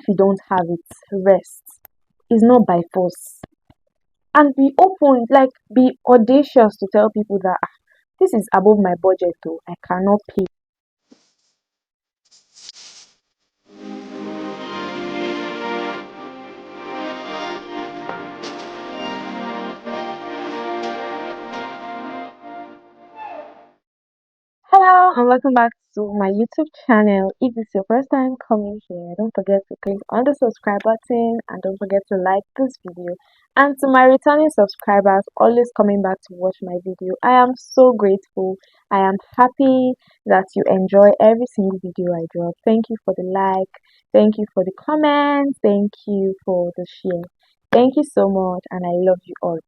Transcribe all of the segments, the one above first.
you don't have it, rest. It's not by force. And be open, like be audacious to tell people that this is above my budget, though I cannot pay. Hello and welcome back to my YouTube channel. If it's your first time coming here, don't forget to click on the subscribe button and don't forget to like this video. And to my returning subscribers always coming back to watch my video, I am so grateful. I am happy that you enjoy every single video I drop. Thank you for the like, thank you for the comments, thank you for the share. Thank you so much and I love you all.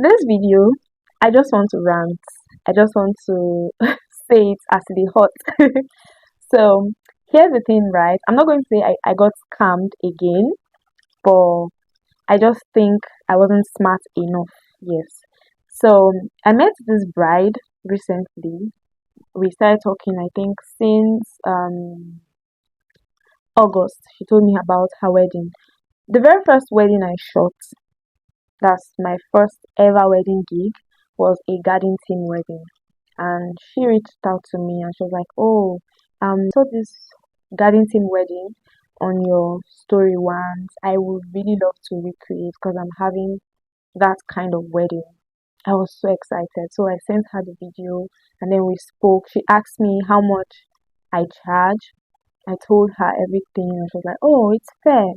This video, I just want to rant. I just want to say it as the hot. So here's the thing, right? I'm not going to say I got scammed again, but I just think I wasn't smart enough. Yes. So I met this bride recently. We started talking, I think, since August. She told me about her wedding. The very first wedding I shot, that's my first ever wedding gig, was a garden team wedding. And she reached out to me and she was like, "Oh, saw this garden team wedding on your story once. I would really love to recreate because I'm having that kind of wedding." I was so excited. So I sent her the video and then we spoke. She asked me how much I charge. I told her everything and she was like, "Oh, it's fair."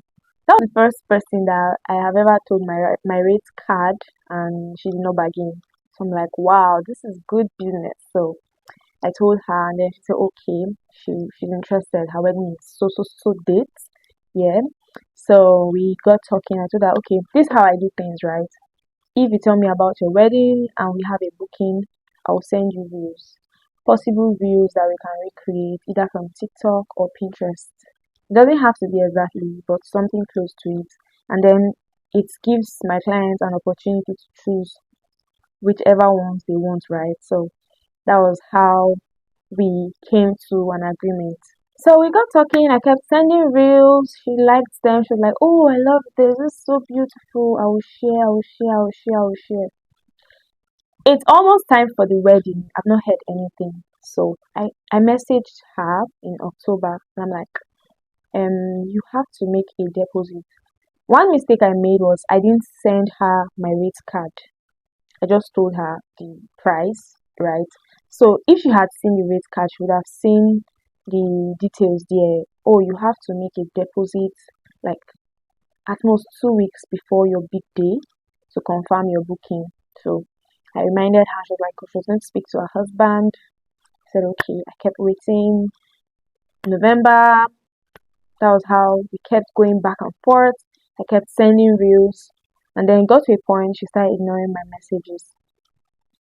That was the first person that I have ever told my rate card and she did not bargain. So I'm like, wow, this is good business. So I told her and then she said, okay, she's interested. Her wedding is so date. Yeah. So we got talking. I told her, okay, this is how I do things, right? If you tell me about your wedding and we have a booking, I'll send you views. Possible views that we can recreate either from TikTok or Pinterest. It doesn't have to be exactly, but something close to it. And then it gives my clients an opportunity to choose whichever ones they want, right? So that was how we came to an agreement. So we got talking, I kept sending reels, she liked them, she was like, "Oh, I love this is so beautiful, I will share, I will share, I will share, I will share." It's almost time for the wedding. I've not heard anything. So I messaged her in October and I'm like, you have to make a deposit. One mistake I made was I didn't send her my rate card. I just told her the price, right? So if she had seen the rate card, she would have seen the details there. Oh, you have to make a deposit like at most 2 weeks before your big day to confirm your booking. So I reminded her, she was like, she was going to speak to her husband. I said, okay. I kept waiting. November, that was how we kept going back and forth. I kept sending reels. And then it got to a point she started ignoring my messages.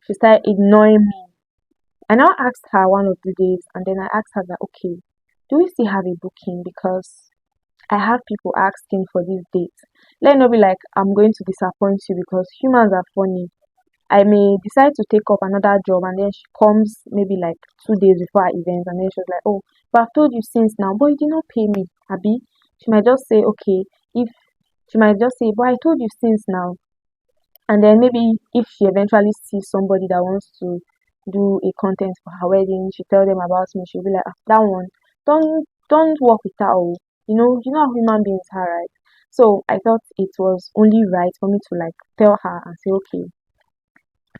She started ignoring me. I now asked her one of the days, and then I asked her that, okay, do we still have a booking? Because I have people asking for this date. Let it not be like I'm going to disappoint you because humans are funny. I may decide to take up another job and then she comes maybe like 2 days before our event and then she was like, "Oh, but I've told you since now, but you did not pay me, Abby." She might just say, okay, if she might just say, "But I told you since now." And then maybe if she eventually sees somebody that wants to do a content for her wedding, she tell them about me, she'll be like, that one, don't work with her. Oh. You know how human beings are, right? So I thought it was only right for me to like tell her and say, okay,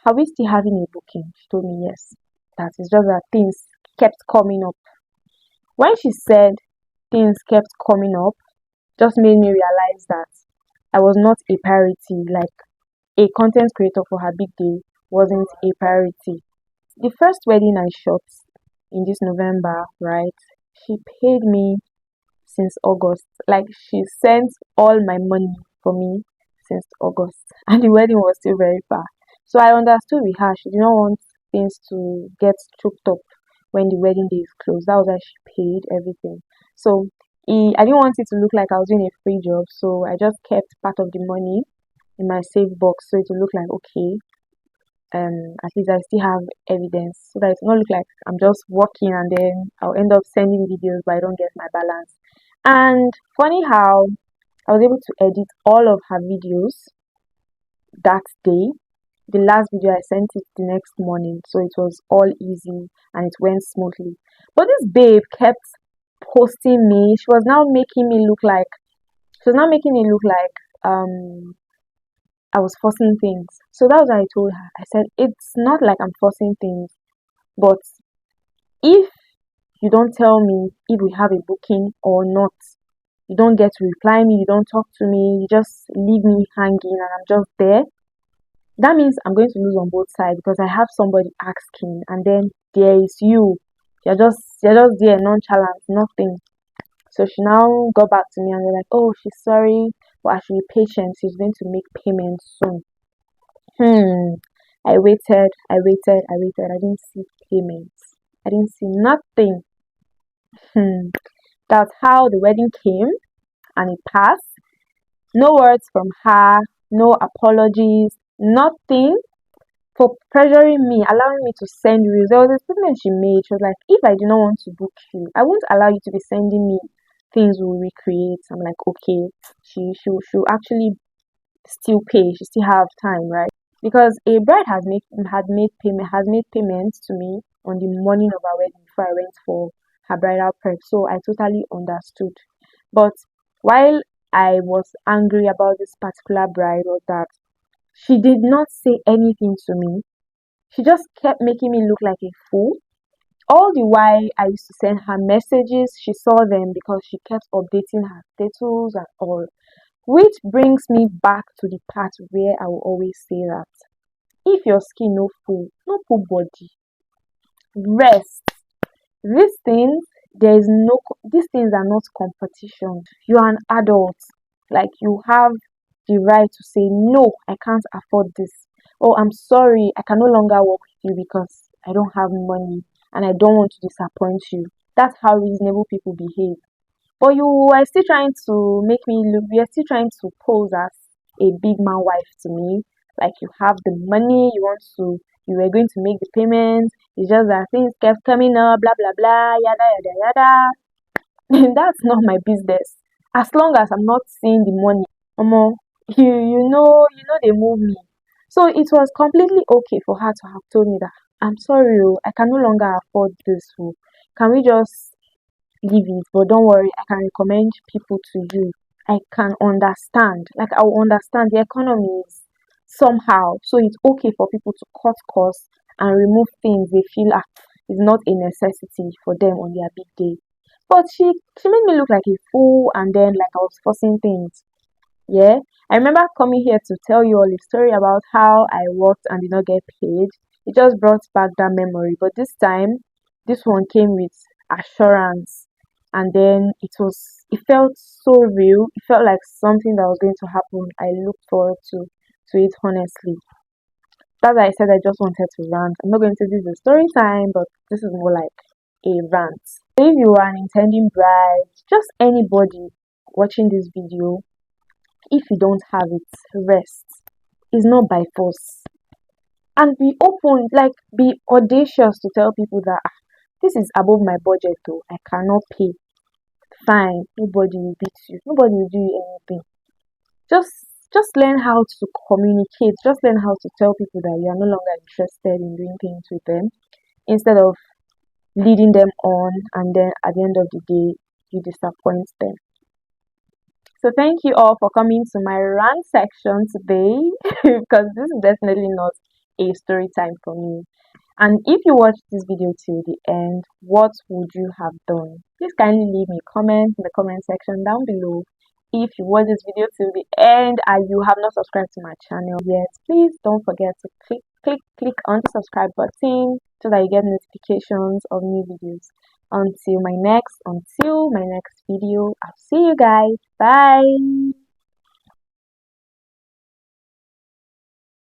are we still having a booking? She told me yes. That is just that things kept coming up. When she said things kept coming up, just made me realize that I was not a priority. Like a content creator for her big day wasn't a priority. The first wedding I shot in this November, right? She paid me since August. Like she sent all my money for me since August, and the wedding was still very far. So I understood with her. She did not want things to get choked up when the wedding day is closed. That was why she paid everything. So I didn't want it to look like I was doing a free job, so I just kept part of the money in my safe box so it would look like okay. At least I still have evidence so that it will not look like I'm just working and then I'll end up sending videos but I don't get my balance. And funny how I was able to edit all of her videos that day. The last video I sent it the next morning, so it was all easy and it went smoothly. But this babe kept posting me. She was now making me look like I was forcing things. So that was what I told her. I said it's not like I'm forcing things, but if you don't tell me if we have a booking or not, you don't get to reply me, you don't talk to me, you just leave me hanging and I'm just there, that means I'm going to lose on both sides because I have somebody asking and then there is you. You're just there nonchalant, nothing. So she now got back to me and they're like, oh, she's sorry, but I should be patient. She's going to make payment soon. I waited, I didn't see payments. I didn't see nothing. Hmm. That's how the wedding came and it passed. No words from her, no apologies, nothing for pressuring me, allowing me to send reels. There was a statement she made. She was like, if I do not want to book you, I won't allow you to be sending me things we'll recreate. I'm like, okay, she'll actually still pay. She still have time, right? Because a bride has made payments to me on the morning of our wedding before I went for her bridal prep. So I totally understood. But while I was angry about this particular bride was that she did not say anything to me. She just kept making me look like a fool. All the while I used to send her messages, she saw them because she kept updating her status and all. Which brings me back to the part where I will always say that if your skin no full, no full body, rest. These things, there is no, these things are not competition. You are an adult. Like you have the right to say, no, I can't afford this. Oh, I'm sorry, I can no longer work with you because I don't have money and I don't want to disappoint you. That's how reasonable people behave. But you are still trying to make me look, you are still trying to pose as a big man wife to me. Like you have the money, you were going to make the payments. It's just that things kept coming up, blah, blah, blah, yada, yada, yada. That's not my business. As long as I'm not seeing the money, Omo, they move me. So it was completely okay for her to have told me that I'm sorry, oh, I can no longer afford this. Oh. Can we just leave it? But don't worry, I can recommend people to you. I can understand. Like I will understand the economy is somehow. So it's okay for people to cut costs and remove things they feel is not a necessity for them on their big day. But she made me look like a fool and then like I was forcing things. Yeah. I remember coming here to tell you all a story about how I worked and did not get paid. It just brought back that memory. But this time, this one came with assurance. And then it felt so real. It felt like something that was going to happen. I looked forward to it honestly. That's why I said I just wanted to rant. I'm not going to do the story time, but this is more like a rant. If you are an intending bride, just anybody watching this video, if you don't have it, rest. It's not by force. And be open, like be audacious to tell people that this is above my budget though. I cannot pay. Fine, nobody will beat you. Nobody will do you anything. Just just learn how to communicate. Just learn how to tell people that you are no longer interested in doing things with them instead of leading them on and then at the end of the day you disappoint them. So thank you all for coming to my rant section today because this is definitely not a story time for me. And if you watched this video till the end, what would you have done? Please kindly leave me a comment in the comment section down below. If you watched this video till the end and you have not subscribed to my channel yet, please don't forget to click on the subscribe button so that you get notifications of new videos. Until my next video, I'll see you guys. Bye.